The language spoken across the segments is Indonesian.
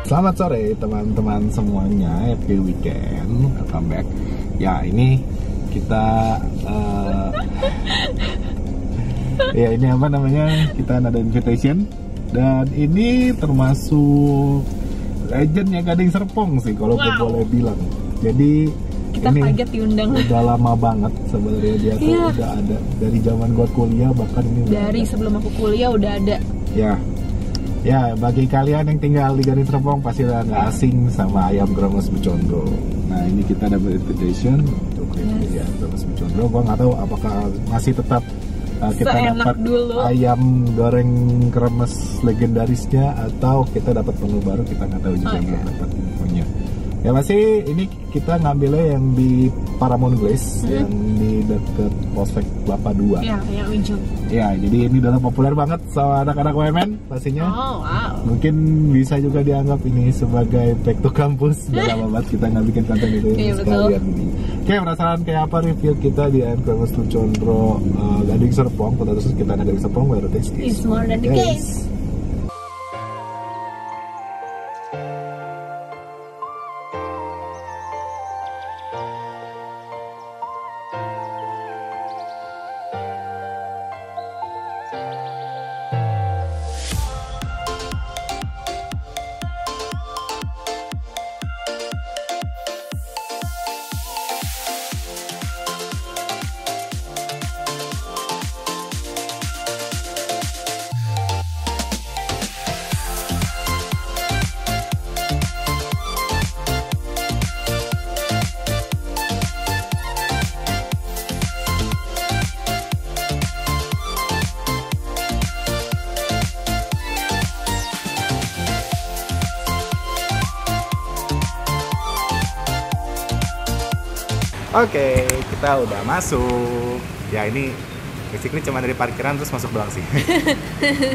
Selamat sore teman-teman semuanya, happy weekend, welcome back. Ya ini kita ya ini apa namanya, kita ada invitation. Dan ini termasuk legendnya Gading Serpong sih kalau gue boleh bilang. Jadi kita ini kaget diundang. udah lama banget sebenarnya dia tuh udah ada dari zaman gua kuliah, bahkan ini dari sebelum aku kuliah udah ada. Ya bagi kalian yang tinggal di Gading Serpong pasti udah nggak asing sama ayam Kremes Bucondro. Nah ini kita dapat invitation untuk ya Kremes Bucondro. Gua nggak tahu apakah masih tetap kita dapat ayam goreng kremes legendarisnya atau kita dapat menu baru, kita nggak tahu juga, belum dapat infonya. Ya masih ini kita ngambilnya yang di Paramount Glaze, yang di deket Prospek Kelapa 2. Ya, yang ujung. Ya, jadi ini udah populer banget sama anak-anak UMN pastinya. Oh, wow. Mungkin bisa juga dianggap ini sebagai back to campus. Udah lama banget kita nggak bikin konten itu sekalian ini. Oke, penasaran kayak apa review kita di ayam Kremes Bucondro Gading Serpong? Khusus kita ada Gading Serpong, baru taste It's more than the case. Oke, kita udah masuk. Ya ini basically cuma dari parkiran terus masuk doang sih.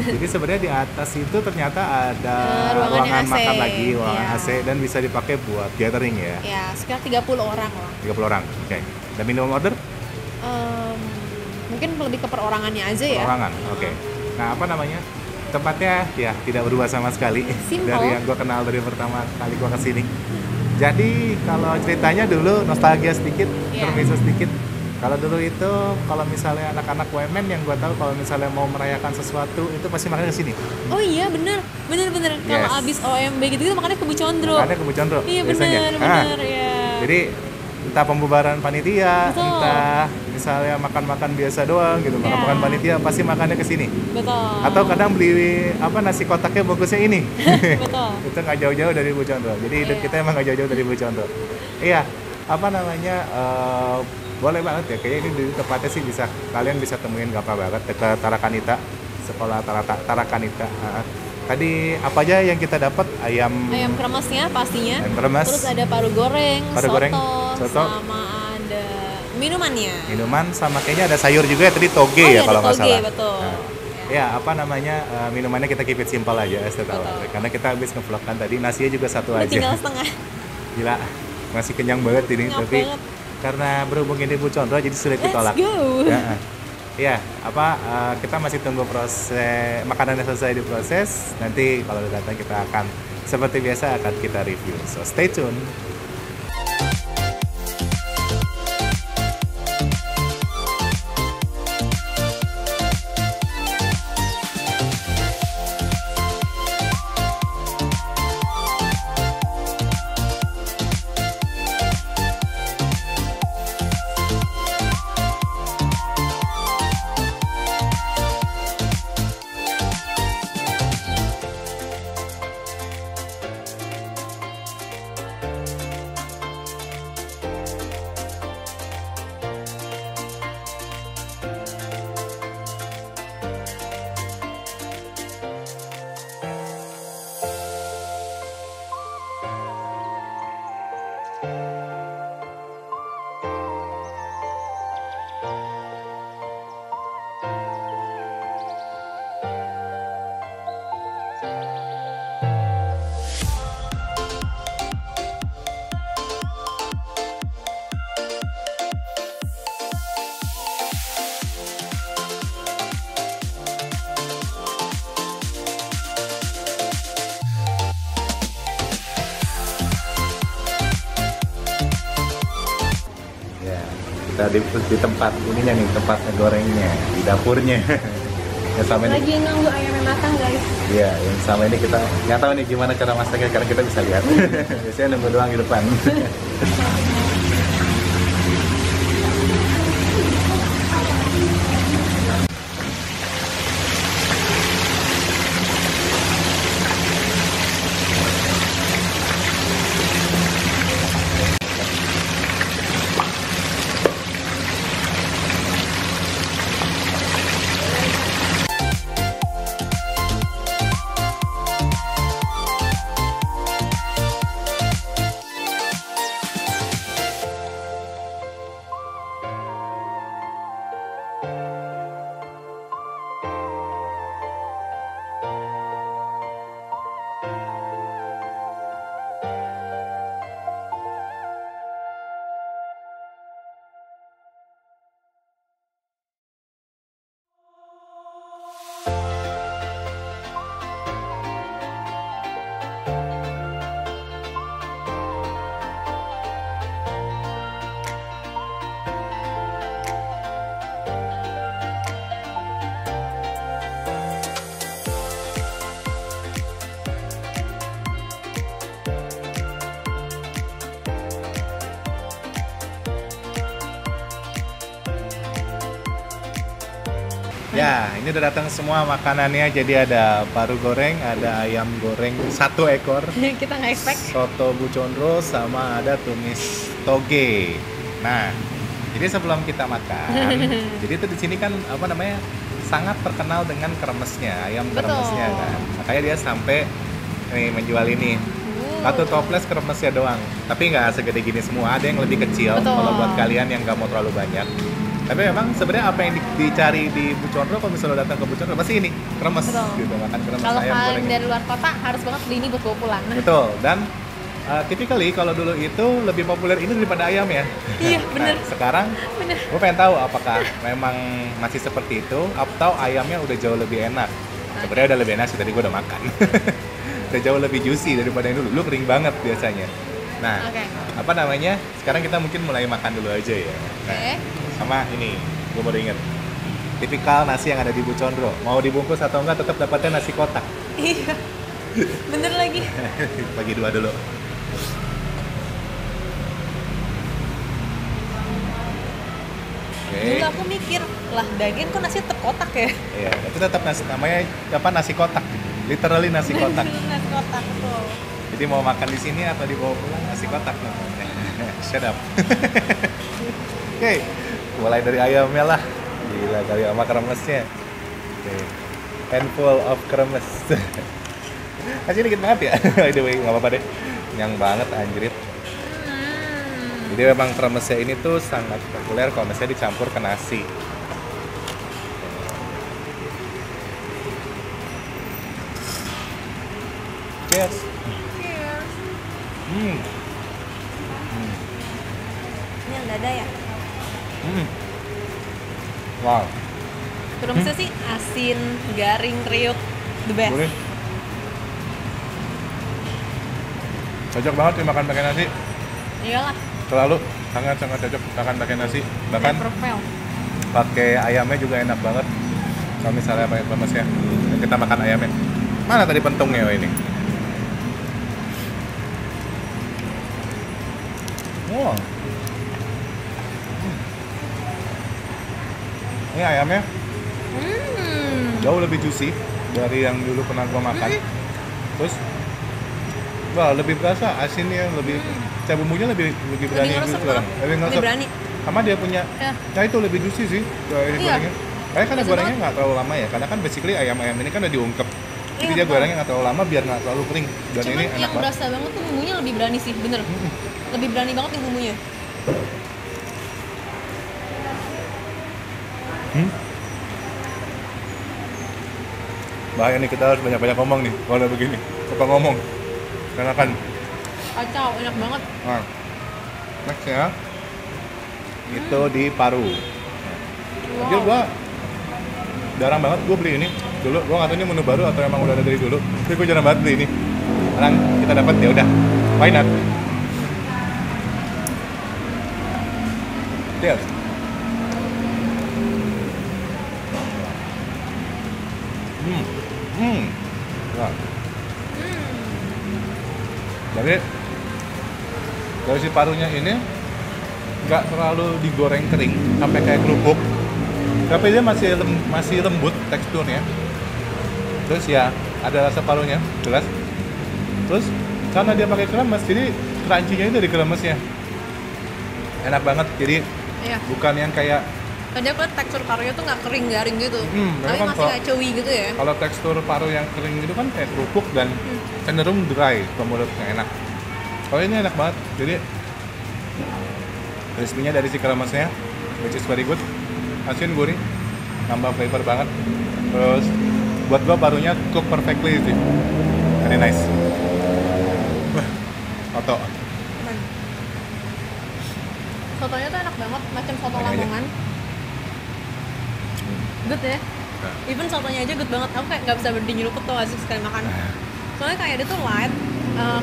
Jadi sebenarnya di atas itu ternyata ada ruangan AC. Makan lagi, ruangan AC, dan bisa dipakai buat gathering ya. Ya, sekitar 30 orang lah. 30 orang, oke. Dan minimum order? Mungkin lebih ke perorangannya aja ya. Perorangan, oke. Nah apa namanya? Tempatnya ya tidak berubah sama sekali. Simple. Dari yang gue kenal dari pertama kali gue kesini. Jadi kalau ceritanya dulu nostalgia sedikit, termisu sedikit. Kalau dulu itu, kalau misalnya anak-anak UMN yang gue tahu kalau misalnya mau merayakan sesuatu itu pasti makannya ke sini. Oh iya, bener. Kalau abis OMB gitu makannya ke Bucondro. Makannya ke Bucondro. Iya biasanya. bener ya. Jadi entah pembubaran panitia, entah misalnya makan-makan biasa doang gitu, makan-makan panitia pasti makannya ke sini. Betul. Atau kadang beli nasi kotaknya bungkusnya ini. Betul. Itu nggak jauh-jauh dari Bucondro. Jadi hidup kita emang nggak jauh-jauh dari Bucondro. Iya, boleh banget ya. Kayaknya ini di tempatnya sih kalian bisa temuin gampang banget dekat Tarakanita, sekolah Tarakanita. Tadi apa aja yang kita dapat? Ayam kremesnya pastinya. Ayam kremes. Terus ada paru goreng, soto, sama ada minumannya. Minuman sama kayaknya ada sayur juga ya, tadi toge ya kalau nggak salah. Betul. Ya, minumannya kita keep it simple aja, karena kita habis ngevlogkan tadi, nasinya juga satu aja. Tinggal setengah. Gila, masih kenyang banget ini, tapi karena berhubung ini Bucondro jadi sulit ditolak. Let's go. Kita masih tunggu proses makanannya selesai diproses. Nanti kalau udah datang kita akan seperti biasa akan kita review. So stay tune. Kita di tempat ininya nih, tempat ngegorengnya, di dapurnya. Yang sama ini, lagi nunggu ayamnya matang guys. iya, yang sama ini kita nggak tahu nih gimana cara masaknya, karena kita bisa lihat. Biasanya nunggu doang di depan. Ya, ini udah datang semua makanannya. Jadi ada paru goreng, ada ayam goreng 1 ekor, Kita nggak expect. soto Bu Condro, sama ada tumis toge. Nah, jadi sebelum kita makan, jadi itu di sini kan apa namanya, sangat terkenal dengan kremesnya, ayam Betul. kremesnya kan. Makanya dia sampai nih menjual ini. Satu toples kremesnya doang. Tapi nggak segede gini semua, ada yang lebih kecil. Betul. Kalau buat kalian yang nggak mau terlalu banyak. Tapi memang sebenarnya apa yang dicari di Bu Condro, kalau misalnya datang ke Bu Condro pasti ini kremes. Betul. Gitu, makan kremes Kalau ayam kalian goreng. dari luar kota harus banget beli ini buat bawa pulang. Betul. Dan typically kalau dulu itu lebih populer ini daripada ayam ya. Iya, bener. Nah, sekarang Bener. gue pengen tahu apakah memang masih seperti itu atau ayamnya udah jauh lebih enak. Sebenarnya udah lebih enak sih, tadi gue udah makan. Udah jauh lebih juicy daripada yang dulu. Dulu kering banget biasanya. Nah, Oke. apa namanya? Sekarang kita mungkin mulai makan dulu aja ya. Nah, Oke. sama ini, gue baru inget. Tipikal nasi yang ada di Bu Condro. Mau dibungkus atau enggak, tetap dapatnya nasi kotak. Iya. Bener lagi. Bagi 2 dulu. Oke. Dulu aku mikir, lah daging kok nasi tetap kotak ya? Iya, itu tetap nasi, namanya apa, nasi kotak. Literally nasi kotak. Nasi kotak tuh. Jadi mau makan di sini atau dibawa pulang, nasi kotak namanya. Shut up. Oke, mulai dari ayamnya lah. Gila kali sama kremesnya. Oke. Handful of kremes. Kasih dikit banget ya. By the way, nggak apa-apa deh. Kenyang banget anjrit. Jadi memang kremesnya ini tuh sangat populer kalau misalnya dicampur ke nasi. Cheers. Cheers. Hmm. Ini yang dada ya? Hmm. Wow. Kremesnya sih asin, garing, kriuk, the best. Boleh. Cocok banget dimakan pakai nasi. Iyalah, Selalu sangat cocok makan pakai nasi. Bahkan perfect. pakai ayamnya juga enak banget. Kalau misalnya pakai kremesnya, kita makan ayamnya. Mana tadi pentungnya ini? Wow. Ini ayamnya jauh lebih juicy dari yang dulu pernah gua makan. Terus, wah, lebih berasa asinnya, lebih bumbunya lebih berani ngeresep gitu sekarang. banget. Lebih Lebih ngeresep. berani. Sama dia punya, Ya. nah itu lebih juicy sih dari Iya. gorengnya. Kayak karena Ngeresep gorengnya nggak terlalu lama ya, karena kan basically ayam-ayam ini kan udah diungkep. Jadi Iya, dia betul. gorengnya nggak terlalu lama biar nggak terlalu kering. Dan Cuman ini enak yang banget. berasa banget tuh bumbunya lebih berani sih, bener. Lebih berani banget nih bumbunya. Bahaya nih, kita harus banyak-banyak ngomong nih kalau udah begini. Suka ngomong. Karena kan, Kacau, enak banget. nah, next ya, itu di paru. Anjir, gua jarang banget gua beli ini. Dulu gua nggak tahu ini menu baru atau emang udah ada dari dulu. Tapi gua jarang banget beli ini. Sekarang kita dapat, ya udah. Why not? Cheers. Jadi dari si parunya ini nggak terlalu digoreng kering sampai kayak kerupuk, tapi dia masih lembut teksturnya. Terus ya ada rasa parunya jelas. Terus karena dia pakai kremes, jadi crunchy-nya itu dari kremesnya. Enak banget. Jadi Iya. bukan yang kayak Tadi aku liat tekstur parunya tuh nggak kering garing gitu, tapi memang masih kalau- kayak chewy gitu ya. kalau tekstur paru yang kering itu kan kayak kerupuk dan cenderung dry ke mulutnya, enak. Kalau ini enak banget. Jadi crispy-nya dari si kremesnya, which is very good. Asin, gurih, nambah flavor banget. Terus buat gua parunya cook perfectly sih. Very nice. Wah, soto. Aman. Sotonya tuh enak banget, macam soto Ini aja. Lamongan. Good ya. Even sotonya aja good banget. Aku kayak nggak bisa berhenti nyeruput tuh asik sekali makan. Soalnya kayak dia tuh light,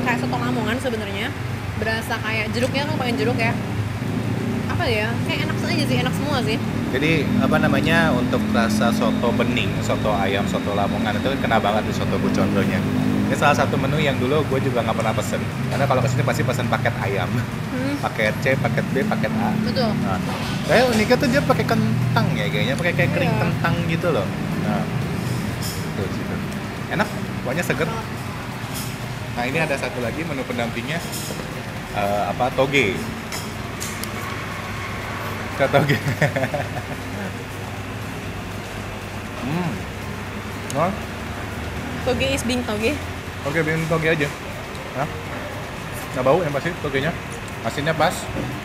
kayak soto Lamongan sebenarnya. Berasa kayak jeruknya kan pakai jeruk ya. Apa ya? Kayak enak aja sih, enak semua sih. Jadi apa namanya, untuk rasa soto bening, soto ayam, soto Lamongan itu kena banget di soto Bucondronya. Ini salah satu menu yang dulu gue juga nggak pernah pesen, karena kalau kesini pasti pesen paket ayam, paket C, paket B, paket A. Betul. Nah, kayak uniknya tuh dia pakai kentang ya kayaknya, pakai kayak kering Iya. kentang gitu loh. Nah, tuh situ. Enak, pokoknya seger. Nah ini ada satu lagi menu pendampingnya, toge. Toge. Nah, Toge is being toge. oke, bikin toge aja. Nah, nggak bau yang pasti togenya. Asinnya pas,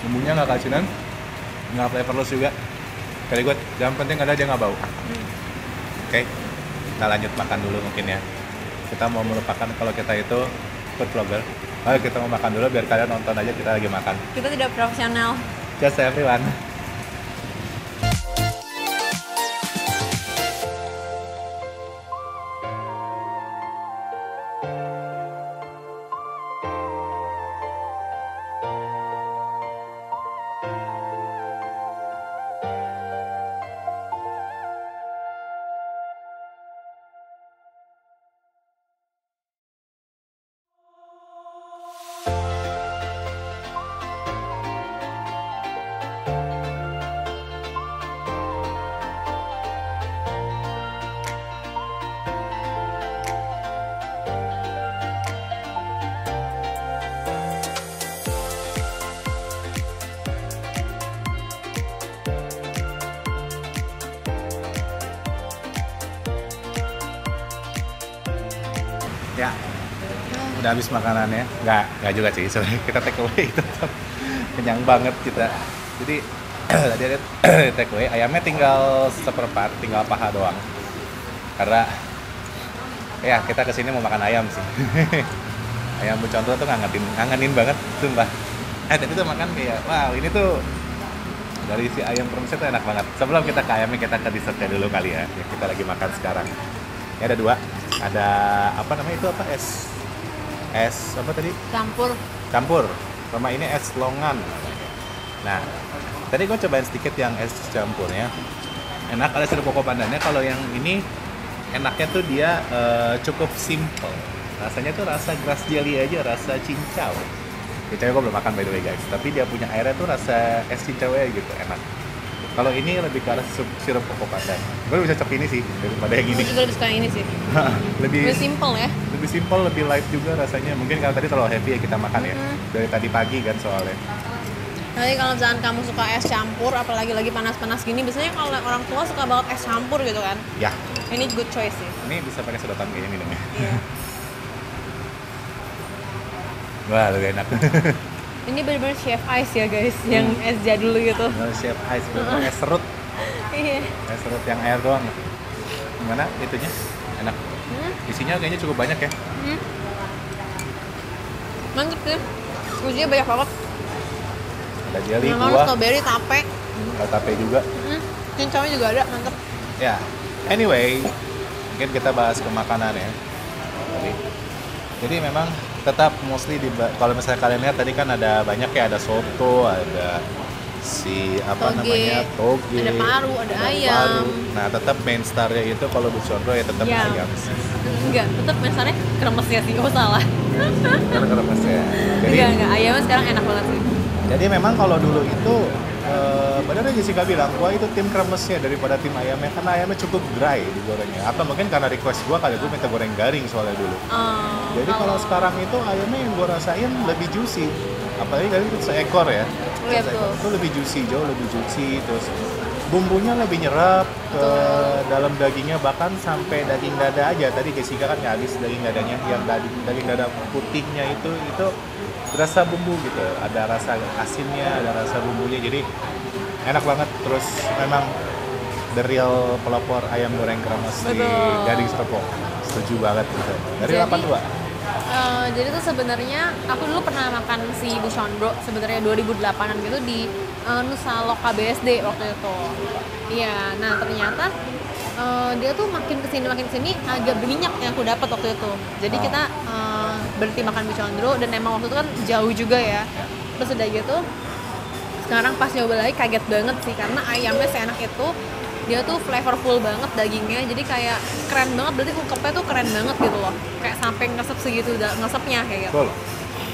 bumbunya nggak keasinan, nggak flavorless juga. Very good. Yang penting ada dia nggak bau. Oke, kita lanjut makan dulu mungkin ya. Kita mau melupakan kalau kita itu food vlogger. Ayo kita mau makan dulu biar kalian nonton aja kita lagi makan. Kita tidak profesional. Just everyone. Ya, udah habis makanannya. Nggak juga sih, sebenarnya kita take away itu tetap kenyang banget kita. Jadi tadi ada take away, ayamnya tinggal seperempat, tinggal paha doang. Karena ya kita kesini mau makan ayam sih. Ayam Bucondro tuh ngangenin banget, sumpah. Tadi tuh makan kayak, wow ini tuh dari si ayam kremesnya tuh enak banget. Sebelum kita ke ayamnya, kita ke dessertnya dulu kali ya, yang kita lagi makan sekarang. Ini ada dua, ada apa namanya itu apa, es apa tadi? Campur, sama ini es longan. Nah, tadi gue cobain sedikit yang es campurnya, enak, ada sirup koko pandannya. Kalau yang ini enaknya tuh dia cukup simple, rasanya tuh rasa grass jelly aja, rasa cincau. Cincau gue belum makan by the way guys, tapi dia punya airnya tuh rasa es cincau aja gitu, enak. Kalau ini lebih ke arah sirup koko pandan. Gue bisa cek ini sih daripada yang ini. Gue juga lebih suka yang ini sih. lebih Lebih simple ya. lebih simple, lebih light juga rasanya. Mungkin karena tadi terlalu heavy ya kita makan ya. Dari tadi pagi kan soalnya. Jadi kalau misalkan kamu suka es campur, apalagi lagi panas-panas gini, biasanya kalau orang tua suka banget es campur gitu kan. Ya, Ini good choice sih. ini bisa pakai sedotan kayaknya minumnya. Iya. Wah, lebih enak. Ini bener-bener chef ice ya guys, yang es jadul gitu. Chef ice, bener es serut. Iya. Es serut yang air doang. Gimana itunya? Enak. Isinya kayaknya cukup banyak ya. Mantep sih. Isinya banyak banget. Ada jelly, Namanya buah, strawberry, tape. ada tape juga. Cincaunya juga ada, mantep. Ya, anyway, mungkin kita bahas ke makanan ya. Jadi memang tetap mostly kalau misalnya kalian lihat tadi kan ada banyak ya, ada soto, ada si Toge. toge, Ada paru, ada ayam. paru. Nah tetap main starnya itu kalau Buchondro ya tetap Iya. ayam. Enggak, tetap misalnya kremesnya sih. Oh salah. Karena kremes ya. Jadi Enggak, ayamnya sekarang enak banget sih. Jadi memang kalau dulu itu benar yang Jessica bilang, gua itu tim kremesnya daripada tim ayamnya karena ayamnya cukup dry digorengnya. Atau mungkin karena request gua kali gua minta goreng garing soalnya dulu. Jadi kalau sekarang itu ayamnya yang gua rasain lebih juicy. Apalagi kali itu seekor ya. Iya, Seekor betul. itu lebih juicy, jauh lebih juicy. Terus bumbunya lebih nyerap ke dalam dagingnya, bahkan sampai daging dada aja. Tadi Jessica kan nggak habis daging dadanya, yang daging dada putihnya itu berasa bumbu gitu, ada rasa asinnya, ada rasa bumbunya, jadi enak banget. Terus memang the real pelopor ayam goreng kremes di Betul. Gading Serpong, setuju banget gitu. Dari Jadi, 82. Jadi tuh sebenarnya aku dulu pernah makan si Buchondro sebenarnya 2008an gitu di Nusa Loka BSD waktu itu. Iya, nah ternyata dia tuh makin kesini agak berminyak yang aku dapat waktu itu. Jadi kita berhenti makan Buchondro dan emang waktu itu kan jauh juga ya. Terus udah gitu, sekarang pas nyoba lagi kaget banget sih karena ayamnya seenak itu. Dia tuh flavorful banget dagingnya, jadi kayak keren banget, berarti ungkepnya tuh keren banget gitu loh, kayak sampai ngesep segitu, ngesepnya kayak gitu. Betul.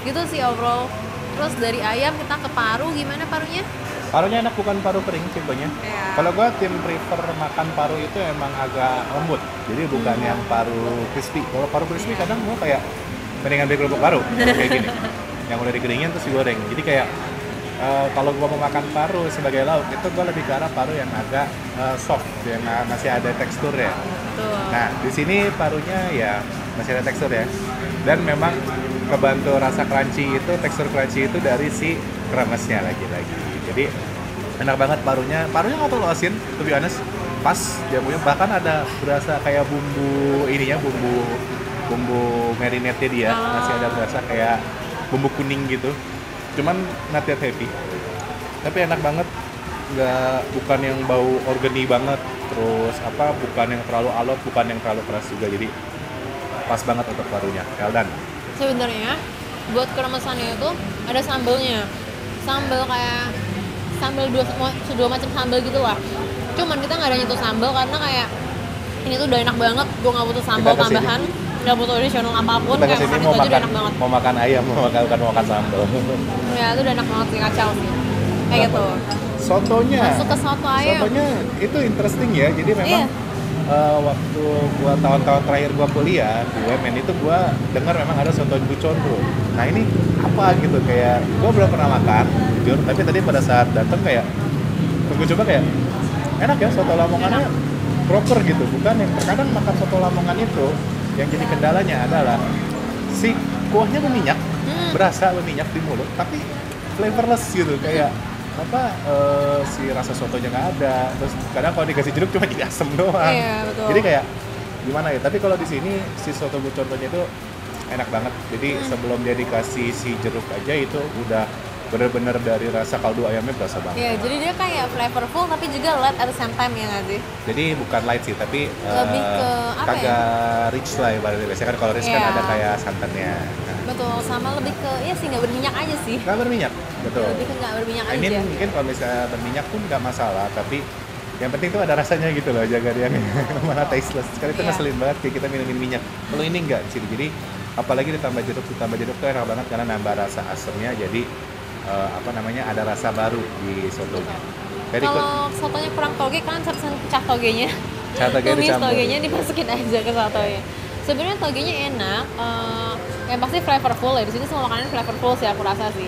Gitu sih overall. Terus dari ayam kita ke paru, gimana parunya? Parunya enak, bukan paru kering tipenya. Iya. Kalau gua tim prefer makan paru itu emang agak lembut, jadi bukan yang paru crispy. Kalau paru crispy kadang gua kayak mendingan beli kerupuk paru kayak gini, yang udah dikeringin terus digoreng. Jadi kayak kalau gua mau makan paru sebagai lauk itu gua lebih ke arah paru yang agak soft, yang masih ada tekstur ya. Tuh. Nah di sini parunya ya masih ada tekstur ya, dan memang kebantu rasa crunchy itu, tekstur crunchy itu dari si kremesnya lagi-lagi. Jadi enak banget parunya nggak terlalu asin, to be honest, pas dia punya, bahkan ada berasa kayak bumbu ininya, bumbu marinade-nya dia masih ada berasa kayak bumbu kuning gitu, cuman not that heavy, tapi enak banget, bukan yang bau organi banget, terus bukan yang terlalu alot, bukan yang terlalu keras juga, jadi pas banget untuk parunya. Eldan, Sebenarnya buat kremesannya itu ada sambelnya, kayak sambal dua macam sambal gitu lah. Cuman kita nggak ada nyentuh sambal karena kayak ini tuh udah enak banget, gue nggak butuh sambal Kita kesini. tambahan, nggak butuh additional apapun, kita kayak kesini makan mau itu aja udah makan enak banget. mau makan ayam, bukan mau makan sambal. Ya itu udah enak banget sih, kacau sih kayak gitu. Sotonya, Masuk ke soto ayam. Sotonya itu interesting ya. Jadi memang waktu gua tahun-tahun terakhir gua kuliah di UMN itu gua dengar memang ada soto Buchondro. Nah ini apa gitu, kayak gua belum pernah makan jujur, tapi tadi pada saat datang kayak gua coba kayak enak ya, soto Lamongannya proper gitu. Bukan yang terkadang makan soto Lamongan itu yang jadi kendalanya adalah si kuahnya berminyak, berasa berminyak di mulut, tapi flavorless gitu, kayak si rasa sotonya nggak ada. Terus kadang kalau dikasih jeruk cuma jadi asem doang. Iya, betul. Jadi kayak gimana ya, tapi kalau di sini si soto Buchondronya itu enak banget. Jadi sebelum dia dikasih si jeruk aja itu udah bener-bener dari rasa kaldu ayamnya berasa banget. Iya, jadi dia kayak flavorful tapi juga light at the same time ya nggak sih? Jadi bukan light sih, tapi Lebih ke apa kagak rich lah ibaratnya. Biasanya kan kalau rich kan Iya. ada kayak santannya. Nah, Betul, sama lebih ke ya sih nggak berminyak aja sih. nggak berminyak, betul. Lebih ke nggak berminyak Ini aja. mungkin kalau misalnya berminyak pun nggak masalah, tapi yang penting tuh ada rasanya gitu loh, jaga dia mana tasteless. Sekali itu Iya. ngeselin banget kayak kita minumin minyak. Kalau ini enggak sih, jadi apalagi ditambah jeruk tuh enak banget karena nambah rasa asemnya, jadi ada rasa baru di sotonya. Very good. Kalau sotonya kurang toge, kalian bisa pesen pecah togenya. Pecah toge Tumis dicampur. togenya dimasukin aja ke sotonya. Sebenarnya togenya enak, yang pasti flavorful ya. Di sini semua makanan flavorful sih aku rasa sih.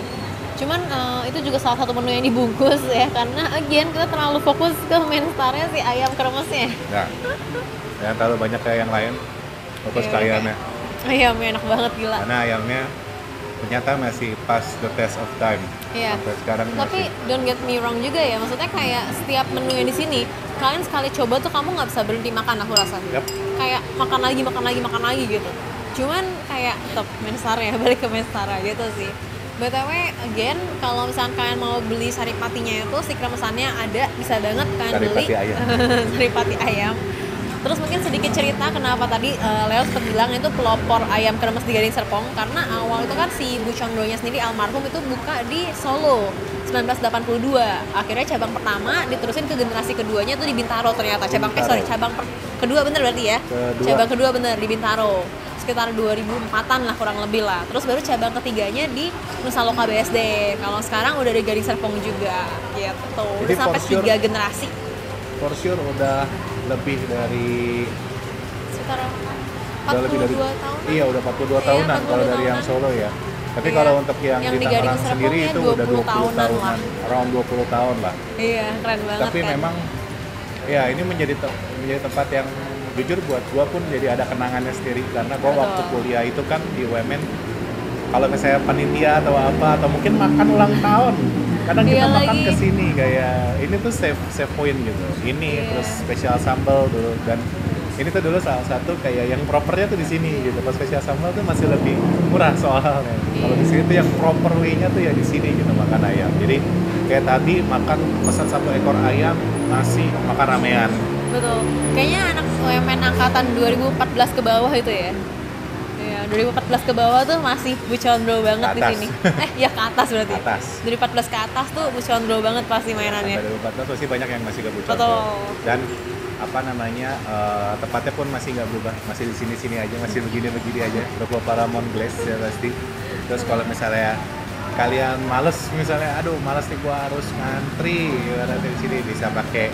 Cuman itu juga salah satu menu yang dibungkus ya, karena again kita terlalu fokus ke main starnya si ayam kremesnya. Nah, yang terlalu banyak kayak yang lain, fokus ke Iya, ayamnya. Ayamnya enak banget gila. Karena ayamnya ternyata masih pas the test of time. Iya. Sampai sekarang Tapi masih. don't get me wrong juga ya, maksudnya kayak setiap menu yang di sini kalian sekali coba tuh kamu nggak bisa berhenti makan, aku rasa. Yap. Kayak makan lagi gitu. Cuman kayak tetap main star ya, balik ke main star gitu sih. BTW again, kalau misalkan kalian mau beli saripatinya itu si kremesannya ada, bisa banget kalian Saripati beli ayam. saripati ayam. Terus mungkin sedikit cerita kenapa tadi Leo sempat bilang itu pelopor ayam kremes di Gading Serpong, karena awal itu kan si Buchondronya sendiri almarhum itu buka di Solo. 1982. Akhirnya cabang pertama diterusin ke generasi keduanya tuh di Bintaro ternyata. Cabang kedua bener berarti ya? Cabang kedua bener di Bintaro. Sekitar 2004-an lah kurang lebih lah. Terus baru cabang ketiganya di Nusa Loka BSD. Kalau sekarang udah di Gading Serpong juga gitu. Udah sampai 3 generasi. For sure udah lebih dari sekitar 42 tahun. Iya, udah 42 tahunan kalau dari yang Solo ya. Tapi kalau untuk yang di Tangerang sendiri itu udah 20 tahunan, around 20 tahun lah. Iya, keren banget. Tapi kan memang ya ini menjadi tempat yang jujur buat gua pun jadi ada kenangannya sendiri karena gua waktu kuliah itu kan di UMN kalau misalnya panitia atau apa atau mungkin makan ulang tahun kadang kita makan kesini kayak ini tuh save point gitu. Ini terus spesial sambal dulu dan ini tuh dulu salah satu kayak yang propernya tuh di sini gitu. Pas spesial sambal tuh masih lebih murah soalnya. Kalau di sini tuh yang proper way-nya tuh ya di sini gitu makan ayam. Jadi kayak tadi makan pesan 1 ekor ayam, nasi, makan ramean. Betul. Kayaknya anak UMN angkatan 2014 ke bawah itu ya. Iya, 2014 ke bawah tuh masih bucondro banget di sini. Ya ke atas berarti. Atas. Dari 14 ke atas tuh bucondro banget pasti mainannya. Dari 2014 pasti banyak yang masih gak bucondro. Betul. Dan apa namanya tempatnya pun masih nggak berubah, masih di sini aja, masih begini aja. Ruko Paramount Glass ya pasti. Terus kalau misalnya kalian males misalnya, aduh males nih gua harus ngantri, nanti di sini bisa pakai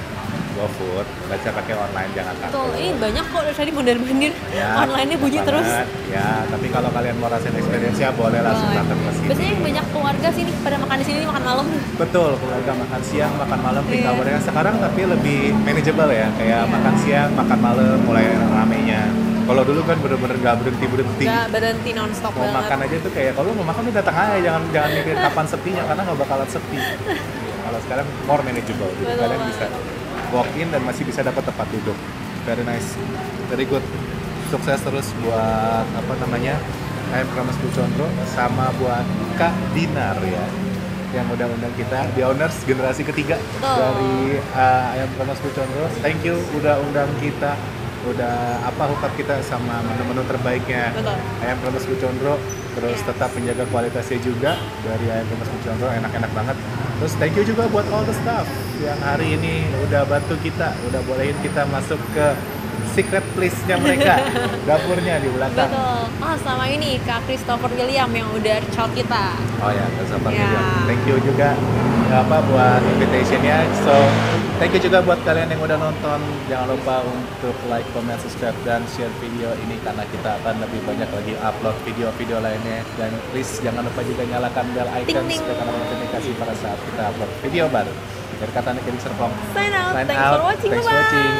GoFood, bisa pakai online, jangan takut. Betul, ini banyak kok dari tadi mondar-mandir, ya, online-nya bunyi banget terus. Ya, tapi kalau kalian mau rasain experience ya boleh langsung datang ke sini. Biasanya banyak keluarga sini pada makan di sini makan malam. Betul, keluarga makan siang, makan malam di kabarnya sekarang tapi lebih manageable ya, kayak makan siang, makan malam mulai ramenya. Kalau dulu kan bener-bener nggak berhenti. Nggak berhenti nonstop mau banget. Makan aja tuh kayak kalau mau makan tuh datang aja, jangan mikir kapan sepinya karena nggak bakalan sepi. Kalau sekarang more manageable, jadi kalian bisa walk in dan masih bisa dapat tempat duduk. Very nice, very good. Sukses terus buat apa namanya Ayam Kramas Bucondro sama buat Kak Dinar ya yang udah undang kita di owners generasi ketiga dari Ayam Kramas Bucondro. Thank you udah undang kita, udah hookup kita sama menu-menu terbaiknya Ayam Kramas Bucondro. Terus tetap menjaga kualitasnya juga dari Ayam Kramas Bucondro, enak-enak banget. Terus thank you juga buat all the staff yang hari ini udah bantu kita, udah bolehin kita masuk ke secret place-nya mereka, dapurnya di belakang. Betul. Sama ini Kak Christopher William yang udah chat kita. Oh ya, Christopher William. Thank you juga buat invitation-nya. So, thank you juga buat kalian yang udah nonton. Jangan lupa untuk like, comment, subscribe, dan share video ini karena kita akan lebih banyak lagi upload video-video lainnya. Dan please jangan lupa juga nyalakan bell icon supaya kalian notifikasi pada saat kita upload video baru. Dari kata Gading Serpong. Sign out. Thanks for watching. Thanks for watching.